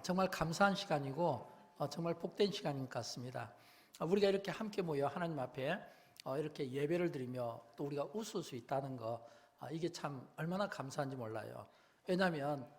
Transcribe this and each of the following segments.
정말 감사한 시간이고 정말 복된 시간인 것 같습니다. 우리가 이렇게 함께 모여 하나님 앞에 이렇게 예배를 드리며 또 우리가 웃을 수 있다는 거, 이게 참 얼마나 감사한지 몰라요. 왜냐하면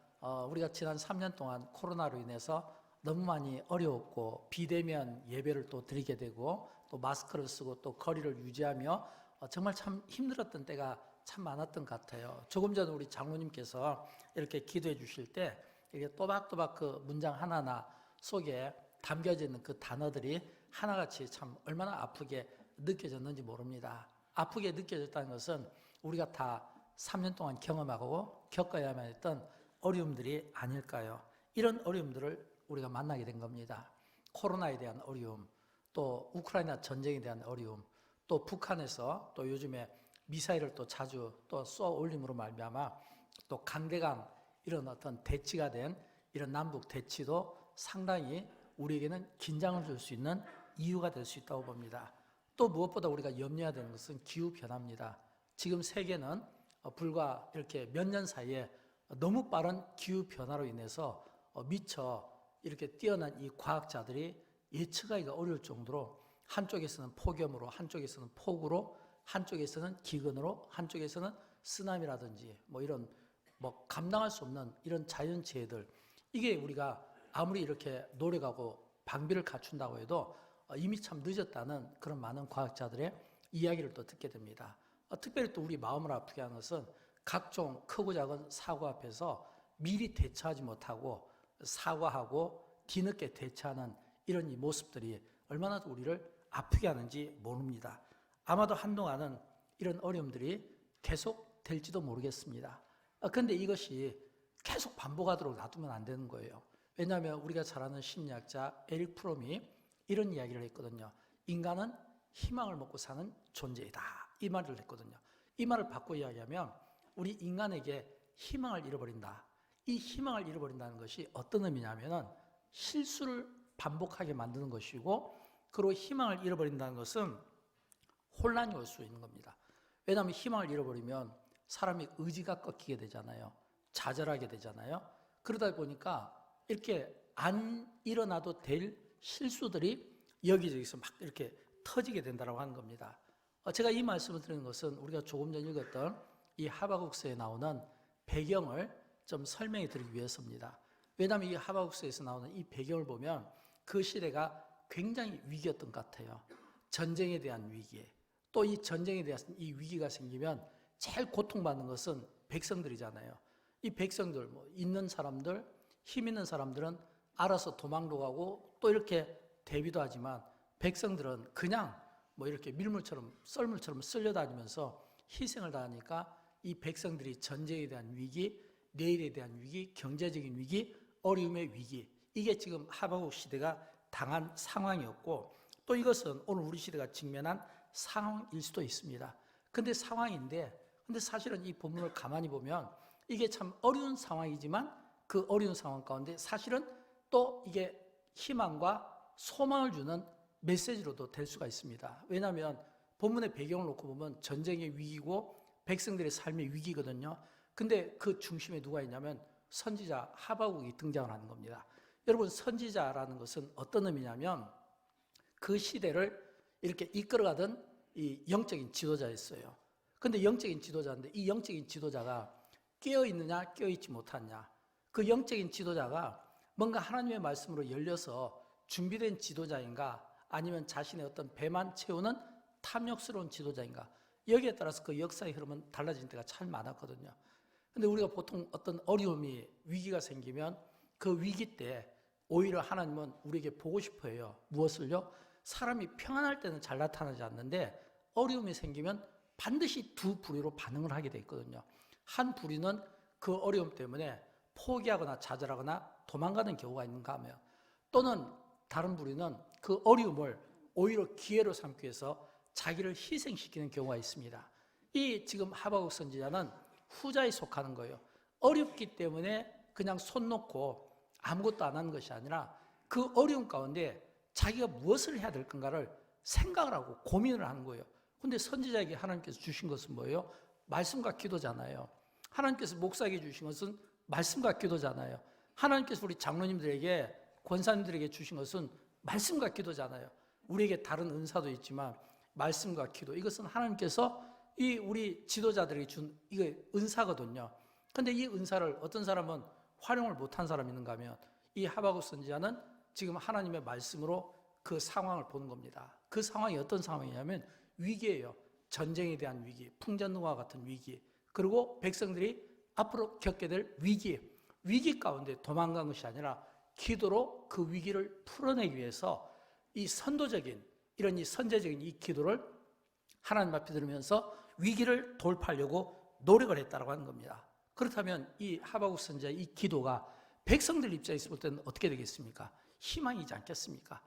우리가 지난 3년 동안 코로나로 인해서 너무 많이 어려웠고 비대면 예배를 또 드리게 되고 또 마스크를 쓰고 또 거리를 유지하며 정말 참 힘들었던 때가 참 많았던 것 같아요. 조금 전 우리 장로님께서 이렇게 기도해 주실 때 이게 또박또박 그 문장 하나하나 속에 담겨져 있는 그 단어들이 하나같이 참 얼마나 아프게 느껴졌는지 모릅니다. 아프게 느껴졌다는 것은 우리가 다 3년 동안 경험하고 겪어야만 했던 어려움들이 아닐까요? 이런 어려움들을 우리가 만나게 된 겁니다. 코로나에 대한 어려움, 또 우크라이나 전쟁에 대한 어려움, 또 북한에서 또 요즘에 미사일을 또 자주 또 쏘아 올림으로 말미암아 또 강대강 이런 어떤 대치가 된 이런 남북 대치도 상당히 우리에게는 긴장을 줄 수 있는 이유가 될 수 있다고 봅니다. 또 무엇보다 우리가 염려해야 되는 것은 기후변화입니다. 지금 세계는 불과 이렇게 몇 년 사이에 너무 빠른 기후변화로 인해서 미처 이렇게 뛰어난 이 과학자들이 예측하기가 어려울 정도로 한쪽에서는 폭염으로, 한쪽에서는 폭우로, 한쪽에서는 기근으로, 한쪽에서는 쓰나미라든지 이런 감당할 수 없는 이런 자연재해들, 이게 우리가 아무리 이렇게 노력하고 방비를 갖춘다고 해도 이미 참 늦었다는 그런 많은 과학자들의 이야기를 또 듣게 됩니다. 특별히 또 우리 마음을 아프게 하는 것은 각종 크고 작은 사고 앞에서 미리 대처하지 못하고 사과하고 뒤늦게 대처하는 이런 이 모습들이 얼마나 우리를 아프게 하는지 모릅니다. 아마도 한동안은 이런 어려움들이 계속 될지도 모르겠습니다. 그런데 이것이 계속 반복하도록 놔두면 안 되는 거예요. 왜냐하면 우리가 잘 아는 심리학자 에릭 프롬이 이런 이야기를 했거든요. 인간은 희망을 먹고 사는 존재이다, 이 말을 했거든요. 이 말을 바꿔 이야기하면 우리 인간에게 희망을 잃어버린다. 이 희망을 잃어버린다는 것이 어떤 의미냐면 실수를 반복하게 만드는 것이고, 그리고 희망을 잃어버린다는 것은 혼란이 올 수 있는 겁니다. 왜냐하면 희망을 잃어버리면 사람이 의지가 꺾이게 되잖아요. 좌절하게 되잖아요. 그러다 보니까 이렇게 안 일어나도 될 실수들이 여기저기서 막 이렇게 터지게 된다고 하는 겁니다. 제가 이 말씀을 드리는 것은 우리가 조금 전 읽었던 이 하박국서에 나오는 배경을 좀 설명해 드리기 위해서입니다. 왜냐하면 이 하박국서에서 나오는 이 배경을 보면 그 시대가 굉장히 위기였던 것 같아요. 전쟁에 대한 위기, 또 이 전쟁에 대한 이 위기가 생기면 제일 고통받는 것은 백성들이잖아요. 이 백성들, 있는 사람들, 힘 있는 사람들은 알아서 도망도 가고 또 이렇게 대비도 하지만 백성들은 그냥 이렇게 밀물처럼 썰물처럼 쓸려다니면서 희생을 당하니까 이 백성들이 전쟁에 대한 위기, 내일에 대한 위기, 경제적인 위기, 어려움의 위기, 이게 지금 하박국 시대가 당한 상황이었고, 또 이것은 오늘 우리 시대가 직면한 상황일 수도 있습니다. 근데 사실은 이 본문을 가만히 보면 이게 참 어려운 상황이지만 그 어려운 상황 가운데 사실은 또 이게 희망과 소망을 주는 메시지로도 될 수가 있습니다. 왜냐하면 본문의 배경을 놓고 보면 전쟁의 위기고 백성들의 삶의 위기거든요. 근데 그 중심에 누가 있냐면 선지자 하박국이 등장을 하는 겁니다. 여러분, 선지자라는 것은 어떤 의미냐면 그 시대를 이렇게 이끌어가던 이 영적인 지도자였어요. 근데 영적인 지도자인데 이 영적인 지도자가 깨어있느냐 깨어있지 못하냐, 그 영적인 지도자가 뭔가 하나님의 말씀으로 열려서 준비된 지도자인가, 아니면 자신의 어떤 배만 채우는 탐욕스러운 지도자인가, 여기에 따라서 그 역사의 흐름은 달라진 때가 참 많았거든요. 근데 우리가 보통 어떤 어려움이, 위기가 생기면 그 위기 때 오히려 하나님은 우리에게 보고 싶어 해요. 무엇을요? 사람이 평안할 때는 잘 나타나지 않는데 어려움이 생기면 반드시 두 부류로 반응을 하게 돼 있거든요. 한 부류는 그 어려움 때문에 포기하거나 좌절하거나 도망가는 경우가 있는가 하면, 또는 다른 부류는 그 어려움을 오히려 기회로 삼기 위해서 자기를 희생시키는 경우가 있습니다. 이 지금 하박국 선지자는 후자에 속하는 거예요. 어렵기 때문에 그냥 손 놓고 아무것도 안 하는 것이 아니라 그 어려움 가운데 자기가 무엇을 해야 될 건가를 생각을 하고 고민을 하는 거예요. 근데 선지자에게 하나님께서 주신 것은 뭐예요? 말씀과 기도잖아요. 하나님께서 목사에게 주신 것은 말씀과 기도잖아요. 하나님께서 우리 장로님들에게, 권사님들에게 주신 것은 말씀과 기도잖아요. 우리에게 다른 은사도 있지만 말씀과 기도, 이것은 하나님께서 이 우리 지도자들에게 준 이게 은사거든요. 근데 이 은사를 어떤 사람은 활용을 못한 사람이 있는가 하면, 이 하박국 선지자는 지금 하나님의 말씀으로 그 상황을 보는 겁니다. 그 상황이 어떤 상황이냐면 위기예요. 전쟁에 대한 위기, 풍전등화 같은 위기, 그리고 백성들이 앞으로 겪게 될 위기 가운데 도망간 것이 아니라 기도로 그 위기를 풀어내기 위해서 이 선도적인, 이런 이 선제적인 이 기도를 하나님 앞에 들으면서 위기를 돌파하려고 노력을 했다고 하는 겁니다. 그렇다면 이 하박국 선지자의 이 기도가 백성들 입장에서 볼 때는 어떻게 되겠습니까? 희망이지 않겠습니까?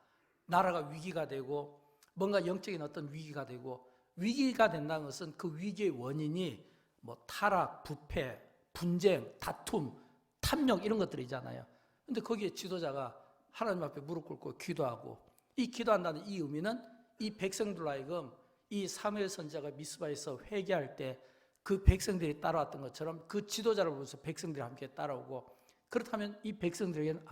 나라가 위기가 되고 뭔가 영적인 어떤 위기가 되고, 위기가 된다는 것은 그 위기의 원인이 뭐 타락, 부패, 분쟁, 다툼, 탐욕 이런 것들이잖아요. 근데 거기에 지도자가 하나님 앞에 무릎 꿇고 기도하고, 이 기도한다는 이 의미는 이 백성들로 하여금 이 사무엘 선지자가 미스바에서 회개할 때 그 백성들이 따라왔던 것처럼 그 지도자를 보면서 백성들이 함께 따라오고, 그렇다면 이 백성들에게는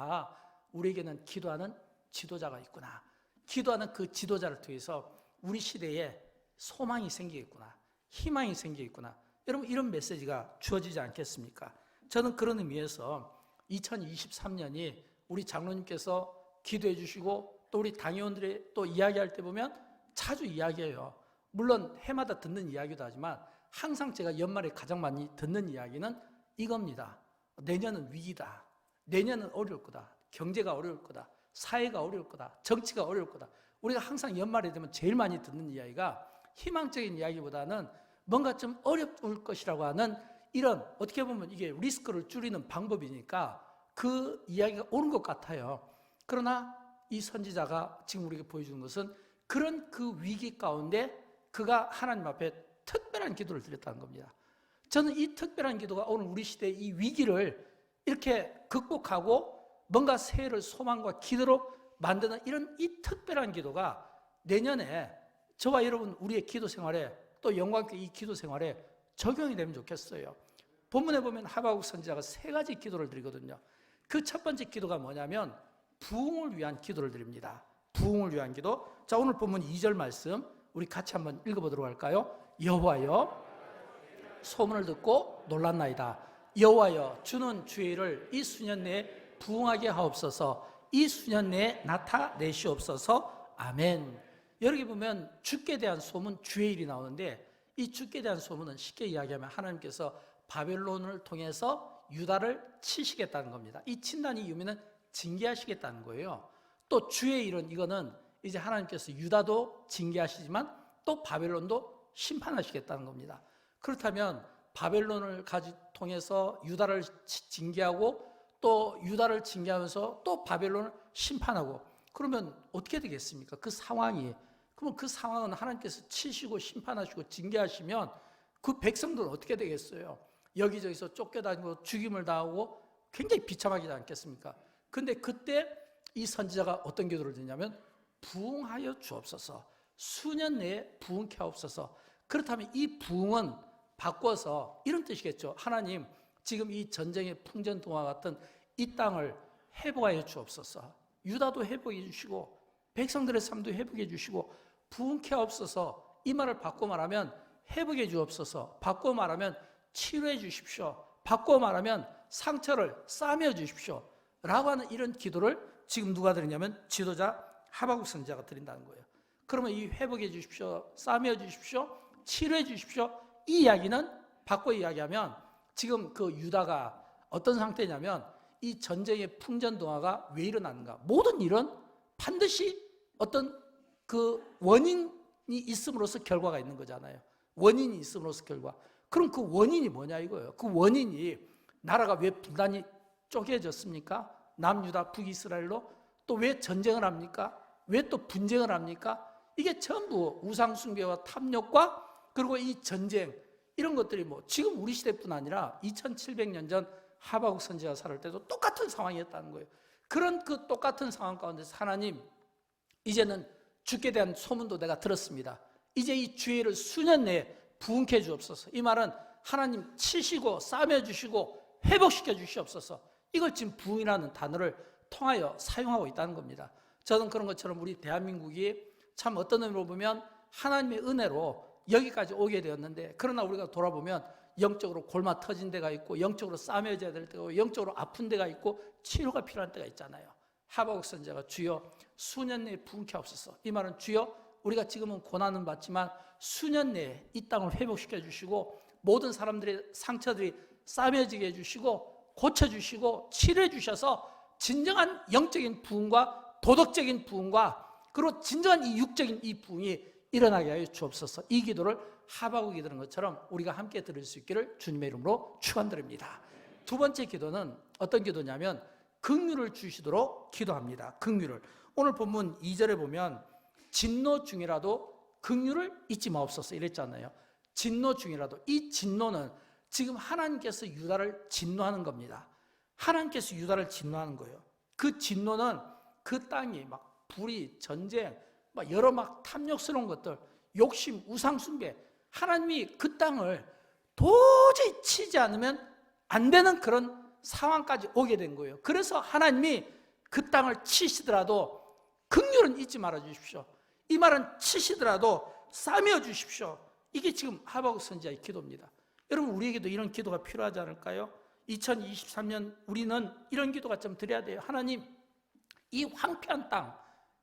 우리에게는 기도하는 지도자가 있구나, 기도하는 그 지도자를 통해서 우리 시대에 소망이 생기겠구나, 희망이 생기겠구나, 여러분 이런 메시지가 주어지지 않겠습니까? 저는 그런 의미에서 2023년이 우리 장로님께서 기도해 주시고 또 우리 당회원들이 또 이야기할 때 보면 자주 이야기해요. 물론 해마다 듣는 이야기도 하지만 항상 제가 연말에 가장 많이 듣는 이야기는 이겁니다. 내년은 위기다, 내년은 어려울 거다, 경제가 어려울 거다, 사회가 어려울 거다, 정치가 어려울 거다. 우리가 항상 연말에 되면 제일 많이 듣는 이야기가 희망적인 이야기보다는 뭔가 좀 어려울 것이라고 하는, 이런 어떻게 보면 이게 리스크를 줄이는 방법이니까 그 이야기가 옳은 것 같아요. 그러나 이 선지자가 지금 우리에게 보여주는 것은 그런 그 위기 가운데 그가 하나님 앞에 특별한 기도를 드렸다는 겁니다. 저는 이 특별한 기도가 오늘 우리 시대의 이 위기를 이렇게 극복하고 뭔가 새해를 소망과 기도로 만드는 이런 이 특별한 기도가 내년에 저와 여러분 우리의 기도 생활에, 또 영광께 이 기도 생활에 적용이 되면 좋겠어요. 본문에 보면 하박국 선지자가 3가지 기도를 드리거든요. 그 첫 번째 기도가 뭐냐면 부흥을 위한 기도를 드립니다. 부흥을 위한 기도. 자, 오늘 본문 2절 말씀 우리 같이 한번 읽어보도록 할까요? 여호와여, 소문을 듣고 놀랐나이다. 여호와여, 주는 주의 일을 이 수년 내에 부흥하게 하옵소서. 이 수년 내에 나타내시옵소서. 아멘. 여기 보면 주께 대한 소문, 주의 일이 나오는데, 이 주께 대한 소문은 쉽게 이야기하면 하나님께서 바벨론을 통해서 유다를 치시겠다는 겁니다. 이 친다는 의미는 징계하시겠다는 거예요. 또 주의 일은, 이거는 이제 하나님께서 유다도 징계하시지만 또 바벨론도 심판하시겠다는 겁니다. 그렇다면 바벨론을 통해서 유다를 징계하고 또 유다를 징계하면서 또 바벨론을 심판하고, 그러면 어떻게 되겠습니까? 그 상황이. 그러면 그 상황은 하나님께서 치시고 심판하시고 징계하시면 그 백성들은 어떻게 되겠어요? 여기저기서 쫓겨다니고 죽임을 당하고 굉장히 비참하지 않겠습니까? 근데 그때 이 선지자가 어떤 기도를 드냐면 부흥하여 주옵소서. 수년 내에 부흥케 하옵소서. 그렇다면 이 부흥은 바꿔서 이런 뜻이겠죠. 하나님, 지금 이 전쟁의 풍전등화 같은 이 땅을 회복하여 주옵소서. 유다도 회복해 주시고 백성들의 삶도 회복해 주시고 부흥케 하옵소서. 이 말을 바꿔 말하면 회복해 주옵소서. 바꿔 말하면 치료해 주십시오. 바꿔 말하면 상처를 싸매어 주십시오. 라고 하는 이런 기도를 지금 누가 드리냐면 지도자 하박국 선지자가 드린다는 거예요. 그러면 이 회복해 주십시오, 싸매어 주십시오, 치료해 주십시오, 이 이야기는 바꿔 이야기하면 지금 그 유다가 어떤 상태냐면 이 전쟁의 풍전등화가 왜 일어나는가? 모든 일은 반드시 어떤 그 원인이 있음으로써 결과가 있는 거잖아요. 원인이 있음으로써 결과. 그럼 그 원인이 뭐냐 이거예요. 그 원인이 나라가 왜 분단이 쪼개졌습니까? 남유다 북이스라엘로. 또 왜 전쟁을 합니까? 왜 또 분쟁을 합니까? 이게 전부 우상숭배와 탐욕과 그리고 이 전쟁, 이런 것들이 뭐 지금 우리 시대뿐 아니라 2700년 전 하박국 선지자가 살을 때도 똑같은 상황이었다는 거예요. 그런 그 똑같은 상황 가운데서 하나님, 이제는 주께 대한 소문도 내가 들었습니다. 이제 이 주의를 수년 내에 부흥케 주옵소서. 이 말은 하나님 치시고 싸매어 주시고 회복시켜 주시옵소서. 이걸 지금 부흥이라는 단어를 통하여 사용하고 있다는 겁니다. 저는 그런 것처럼 우리 대한민국이 참 어떤 의미로 보면 하나님의 은혜로 여기까지 오게 되었는데, 그러나 우리가 돌아보면 영적으로 골마 터진 데가 있고, 영적으로 싸매져야 될 때가 있고, 영적으로 아픈 데가 있고, 치료가 필요한 때가 있잖아요. 하박국 선지자가 주여 수년 내에 부흥케 하옵소서. 이 말은 주여 우리가 지금은 고난은 받지만 수년 내에 이 땅을 회복시켜 주시고, 모든 사람들의 상처들이 싸매지게 해주시고 고쳐주시고 치료해 주셔서 진정한 영적인 부흥과 도덕적인 부흥과 그리고 진정한 이 육적인 이 부흥이 일어나게 하여 주옵소서. 이 기도를 하박국이 들은 것처럼 우리가 함께 들을 수 있기를 주님의 이름으로 축원드립니다. 두 번째 기도는 어떤 기도냐면 긍휼을 주시도록 기도합니다. 긍휼을. 오늘 본문 2절에 보면 진노 중이라도 긍휼을 잊지 마옵소서 이랬잖아요. 진노 중이라도. 이 진노는 지금 하나님께서 유다를 진노하는 겁니다. 하나님께서 유다를 진노하는 거예요. 그 진노는 그 땅이 막 불의, 전쟁, 막 여러 막 탐욕스러운 것들, 욕심, 우상숭배, 하나님이 그 땅을 도저히 치지 않으면 안 되는 그런 상황까지 오게 된 거예요. 그래서 하나님이 그 땅을 치시더라도 긍휼은 잊지 말아 주십시오. 이 말은 치시더라도 싸매어 주십시오. 이게 지금 하박국 선지자의 기도입니다. 여러분, 우리에게도 이런 기도가 필요하지 않을까요? 2023년 우리는 이런 기도가 좀 드려야 돼요. 하나님, 이 황폐한 땅,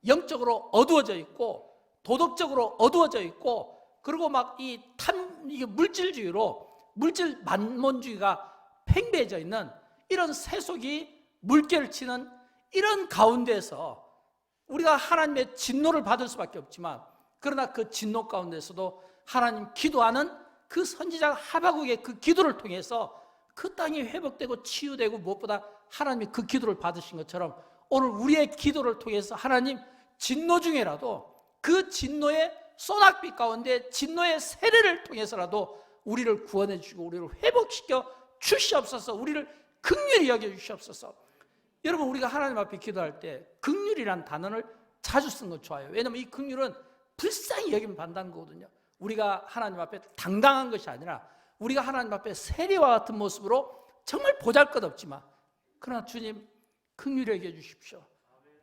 영적으로 어두워져 있고 도덕적으로 어두워져 있고, 그리고 막 이게 물질주의로 물질 만몬주의가 팽배해져 있는 이런 세속이 물결을 치는 이런 가운데서 우리가 하나님의 진노를 받을 수밖에 없지만, 그러나 그 진노 가운데서도 하나님 기도하는 그 선지자 하박국의 그 기도를 통해서 그 땅이 회복되고 치유되고, 무엇보다 하나님이 그 기도를 받으신 것처럼 오늘 우리의 기도를 통해서 하나님 진노 중에라도 그 진노의 소낙비 가운데 진노의 세례를 통해서라도 우리를 구원해 주시고 우리를 회복시켜 주시옵소서. 우리를 긍휼히 여겨 주시옵소서. 여러분, 우리가 하나님 앞에 기도할 때 긍휼이란 단어를 자주 쓰는 건 좋아요. 왜냐하면 이 긍휼은 불쌍히 여기면 받는 거거든요. 우리가 하나님 앞에 당당한 것이 아니라 우리가 하나님 앞에 세리와 같은 모습으로 정말 보잘것없지만, 그러나 주님 긍휼히 여겨 주십시오.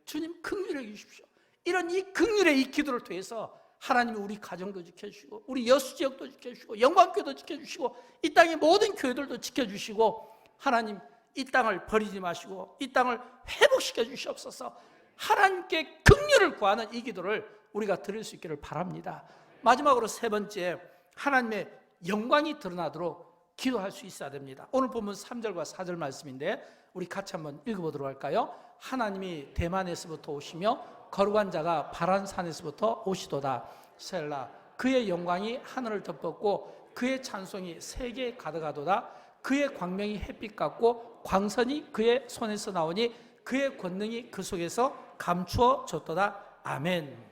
주님 긍휼히 여겨 주십시오. 이런 이 긍휼의 이 기도를 통해서 하나님이 우리 가정도 지켜주시고 우리 여수지역도 지켜주시고 영광교회도 지켜주시고 이 땅의 모든 교회들도 지켜주시고, 하나님 이 땅을 버리지 마시고 이 땅을 회복시켜 주시옵소서. 하나님께 긍휼을 구하는 이 기도를 우리가 드릴 수 있기를 바랍니다. 마지막으로 세 번째, 하나님의 영광이 드러나도록 기도할 수 있어야 됩니다. 오늘 본문 3절과 4절 말씀인데 우리 같이 한번 읽어보도록 할까요? 하나님이 대만에서부터 오시며 거룩한 자가 바란산에서부터 오시도다. 셀라. 그의 영광이 하늘을 덮었고 그의 찬송이 세계에 가득하도다. 그의 광명이 햇빛 같고 광선이 그의 손에서 나오니 그의 권능이 그 속에서 감추어졌도다. 아멘.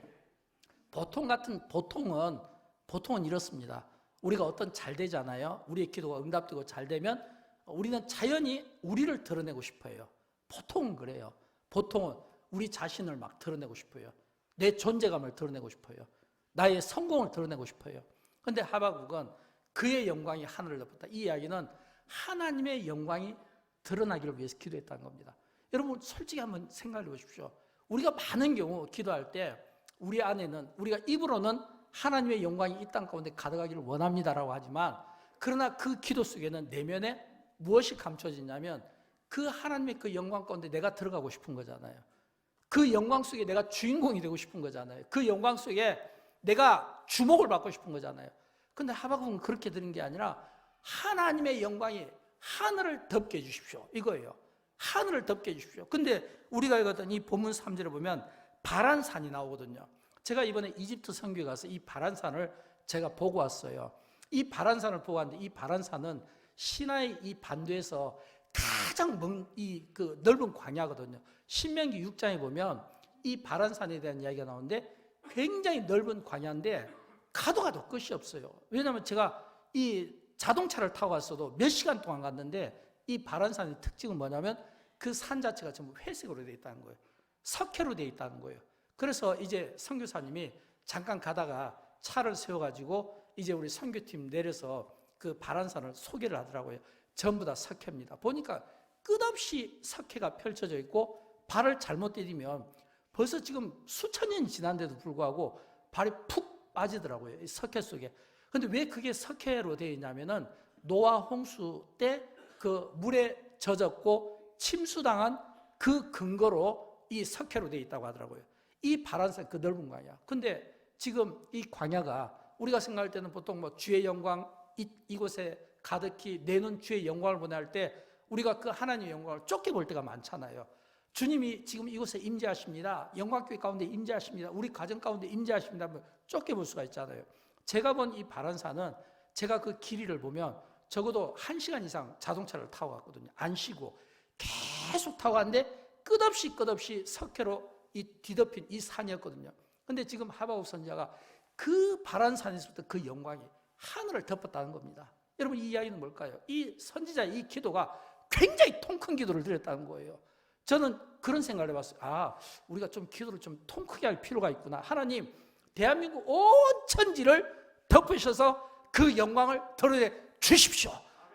보통은 이렇습니다. 우리가 어떤 잘 되잖아요. 우리의 기도가 응답되고 잘 되면 우리는 자연히 우리를 드러내고 싶어요. 보통은 그래요. 보통은 우리 자신을 막 드러내고 싶어요. 내 존재감을 드러내고 싶어요. 나의 성공을 드러내고 싶어요. 그런데 하박국은 그의 영광이 하늘을 덮었다. 이 이야기는 하나님의 영광이 드러나기를 위해서 기도했다는 겁니다. 여러분, 솔직히 한번 생각해 보십시오. 우리가 많은 경우 기도할 때 우리 안에는, 우리가 입으로는 하나님의 영광이 이 땅 가운데 가득하기를 원합니다라고 하지만, 그러나 그 기도 속에는 내면에 무엇이 감춰지냐면 그 하나님의 그 영광 가운데 내가 들어가고 싶은 거잖아요. 그 영광 속에 내가 주인공이 되고 싶은 거잖아요. 그 영광 속에 내가 주목을 받고 싶은 거잖아요. 그런데 하박국은 그렇게 드린 게 아니라 하나님의 영광이 하늘을 덮게 해주십시오, 이거예요. 하늘을 덮게 해주십시오. 근데 우리가 읽었던 이 본문 3절에 보면 바란산이 나오거든요. 제가 이번에 이집트 선교에 가서 이 바란산을 제가 보고 왔어요. 이 바란산을 보고 왔는데 이 바란산은 시나이 이 반도에서 가장 그 넓은 광야거든요. 신명기 6장에 보면 이 바란산에 대한 이야기가 나오는데 굉장히 넓은 광야인데 가도 끝이 없어요. 왜냐하면 제가 이 자동차를 타고 갔어도 몇 시간 동안 갔는데 이 바란산의 특징은 뭐냐면 그 산 자체가 전부 회색으로 되어 있다는 거예요. 석회로 되어 있다는 거예요. 그래서 이제 선교사님이 잠깐 가다가 차를 세워가지고 이제 우리 선교팀 내려서 그 바란산을 소개를 하더라고요. 전부 다 석회입니다. 보니까 끝없이 석회가 펼쳐져 있고 발을 잘못 디디면 벌써 지금 수천 년이 지난데도 불구하고 발이 푹 빠지더라고요, 이 석회 속에. 근데 왜 그게 석회로 되어 있냐면은 노아 홍수 때 그 물에 젖었고 침수당한 그 근거로 이 석회로 되어 있다고 하더라고요. 이 바란산, 그 넓은 광야. 근데 지금 이 광야가 우리가 생각할 때는 보통 뭐 주의 영광 이곳에 가득히 내는 주의 영광을 보내 할 때 우리가 그 하나님의 영광을 좁게 볼 때가 많잖아요. 주님이 지금 이곳에 임재하십니다. 영광교회 가운데 임재하십니다. 우리 가정 가운데 임재하십니다. 좁게 볼 수가 있잖아요. 제가 본 이 바란산은 제가 그 길이를 보면 적어도 1시간 이상 자동차를 타고 갔거든요. 안 쉬고 계속 타고 갔는데 끝없이 석회로 이 뒤덮인 이 산이었거든요. 근데 지금 하박국 선지자가 그 바란산에서부터 그 영광이 하늘을 덮었다는 겁니다. 여러분, 이 이야기는 뭘까요? 이 선지자의 이 기도가 굉장히 통 큰 기도를 드렸다는 거예요. 저는 그런 생각을 해봤어요. 우리가 좀 기도를 좀 통 크게 할 필요가 있구나. 하나님, 대한민국 온 천지를 덮으셔서 그 영광을 드러내 주십시오.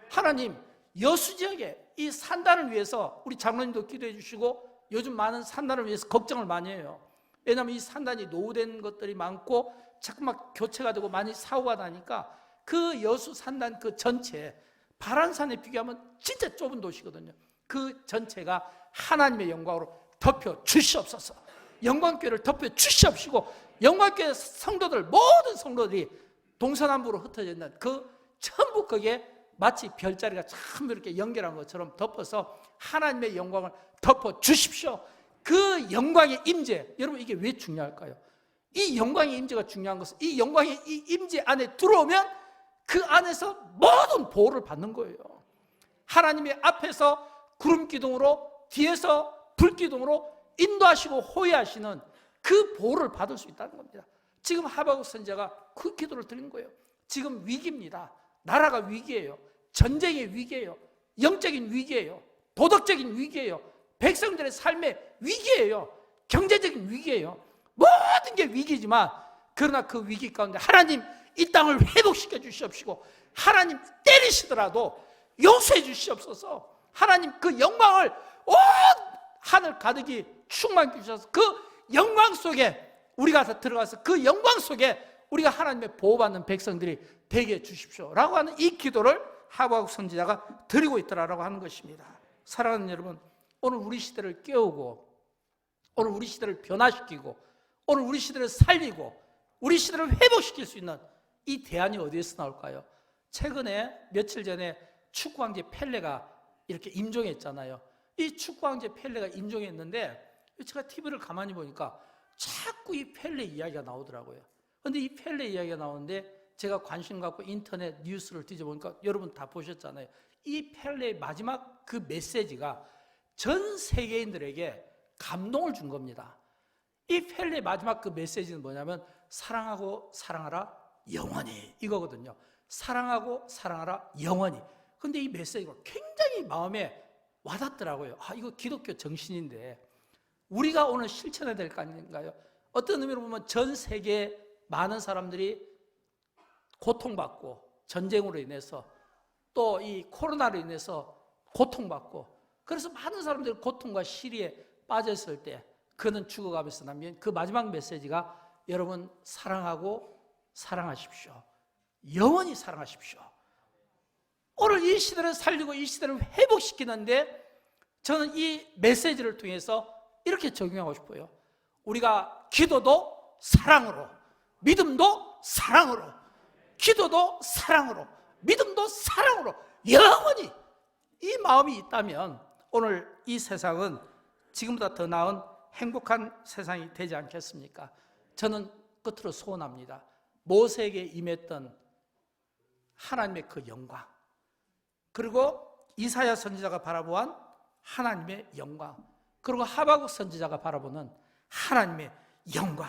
하나님, 여수 지역에 이 산단을 위해서 우리 장로님도 기도해 주시고 요즘 많은 산단을 위해서 걱정을 많이 해요. 왜냐하면 이 산단이 노후된 것들이 많고 자꾸 막 교체가 되고 많이 사고가 나니까 그 여수 산단 그 전체, 바란산에 비교하면 진짜 좁은 도시거든요. 그 전체가 하나님의 영광으로 덮여 주시옵소서. 영광교회를 덮여 주시옵시고 영광교회 성도들, 모든 성도들이 동서남북으로 흩어져 있는 그 전부 거기에 마치 별자리가 참 이렇게 연결한 것처럼 덮어서 하나님의 영광을 덮어 주십시오. 그 영광의 임재, 여러분 이게 왜 중요할까요? 이 영광의 임재가 중요한 것은 이 영광의 이 임재 안에 들어오면 그 안에서 모든 보호를 받는 거예요. 하나님의 앞에서 구름 기둥으로, 뒤에서 불 기둥으로 인도하시고 호위하시는 그 보호를 받을 수 있다는 겁니다. 지금 하박국 선지자가 그 기도를 드린 거예요. 지금 위기입니다. 나라가 위기예요. 전쟁의 위기예요. 영적인 위기예요. 도덕적인 위기예요. 백성들의 삶의 위기예요. 경제적인 위기예요. 모든 게 위기지만 그러나 그 위기 가운데 하나님 이 땅을 회복시켜 주시옵시고 하나님 때리시더라도 용서해 주시옵소서. 하나님 그 영광을 온 하늘 가득히 충만케 주셔서 그 영광 속에 우리가 다 들어가서 그 영광 속에 우리가 하나님의 보호받는 백성들이 되게 해 주십시오 라고 하는 이 기도를 하박국 선지자가 드리고 있더라라고 하는 것입니다. 사랑하는 여러분, 오늘 우리 시대를 깨우고 오늘 우리 시대를 변화시키고 오늘 우리 시대를 살리고 우리 시대를 회복시킬 수 있는 이 대안이 어디에서 나올까요? 최근에 며칠 전에 축구왕제 펠레가 이렇게 임종했잖아요. 이 축구왕제 펠레가 임종했는데 제가 TV를 가만히 보니까 자꾸 이 펠레 이야기가 나오더라고요. 그런데 이 펠레 이야기가 나오는데 제가 관심 갖고 인터넷 뉴스를 뒤져보니까 여러분 다 보셨잖아요. 이 펠레의 마지막 그 메시지가 전 세계인들에게 감동을 준 겁니다. 이 펠레의 마지막 그 메시지는 뭐냐면 사랑하고 사랑하라 영원히, 이거거든요. 사랑하고 사랑하라 영원히. 근데 이 메시지가 굉장히 마음에 와닿더라고요. 이거 기독교 정신인데 우리가 오늘 실천해야 될 거 아닌가요? 어떤 의미로 보면 전 세계 많은 사람들이 고통받고 전쟁으로 인해서 또 이 코로나로 인해서 고통받고 그래서 많은 사람들이 고통과 시리에 빠졌을 때 그는 죽어가면서 남긴 그 마지막 메시지가 여러분 사랑하고 사랑하십시오. 영원히 사랑하십시오. 오늘 이 시대를 살리고 이 시대를 회복시키는데 저는 이 메시지를 통해서 이렇게 적용하고 싶어요. 우리가 기도도 사랑으로, 믿음도 사랑으로, 기도도 사랑으로, 믿음도 사랑으로 영원히 이 마음이 있다면 오늘 이 세상은 지금보다 더 나은 행복한 세상이 되지 않겠습니까? 저는 끝으로 소원합니다. 모세에게 임했던 하나님의 그 영광, 그리고 이사야 선지자가 바라보한 하나님의 영광, 그리고 하박국 선지자가 바라보는 하나님의 영광,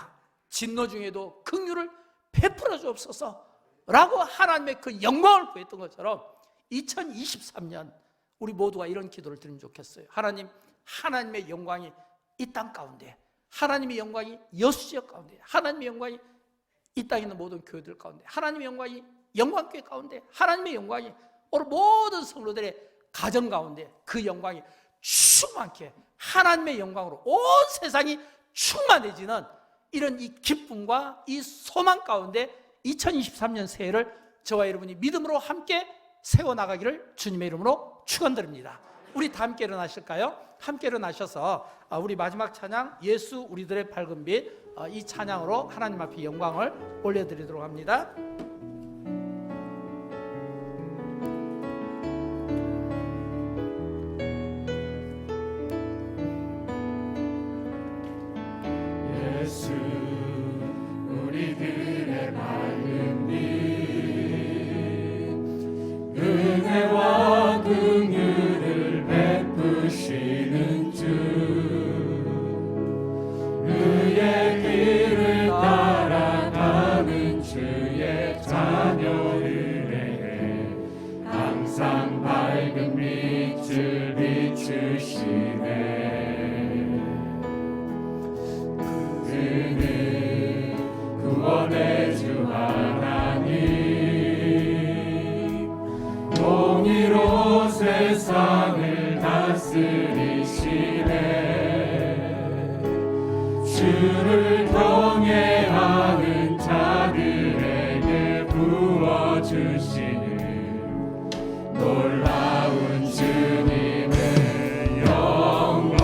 진노 중에도 긍휼을 베풀어 주옵소서 라고 하나님의 그 영광을 구했던 것처럼 2023년 우리 모두가 이런 기도를 드리면 좋겠어요. 하나님, 하나님의 영광이 이 땅 가운데, 하나님의 영광이 여수지역 가운데, 하나님의 영광이 이 땅에 있는 모든 교회들 가운데, 하나님의 영광이 영광교회 가운데, 하나님의 영광이 오늘 모든 성도들의 가정 가운데 그 영광이 충만케 하나님의 영광으로 온 세상이 충만해지는 이런 이 기쁨과 이 소망 가운데 2023년 새해를 저와 여러분이 믿음으로 함께 세워나가기를 주님의 이름으로 축원드립니다. 우리 다 함께 일어나실까요? 함께 일어나셔서 우리 마지막 찬양 예수 우리들의 밝은 빛, 이 찬양으로 하나님 앞에 영광을 올려드리도록 합니다. 예수 우리들의 밝은 빛, 은혜와 긍휼을 베푸시는 주, 그의 길을 따라가는 주의 자녀들에게 항상 밝은 빛을 비추시네. 그는 구원의 주 하나님, 공의로 세상을 다스리시네. 주를 경외하는 자들에게 부어주시는 놀라운 주님의 영광.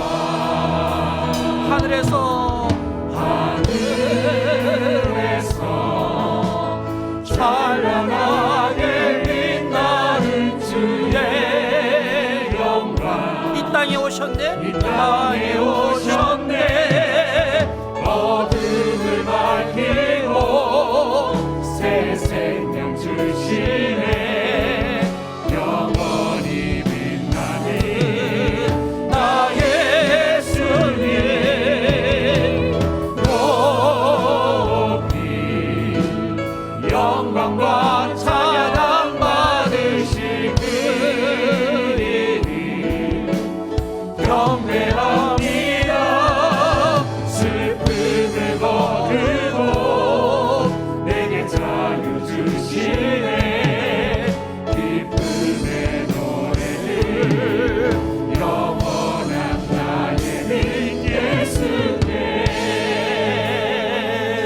하늘에서 찬양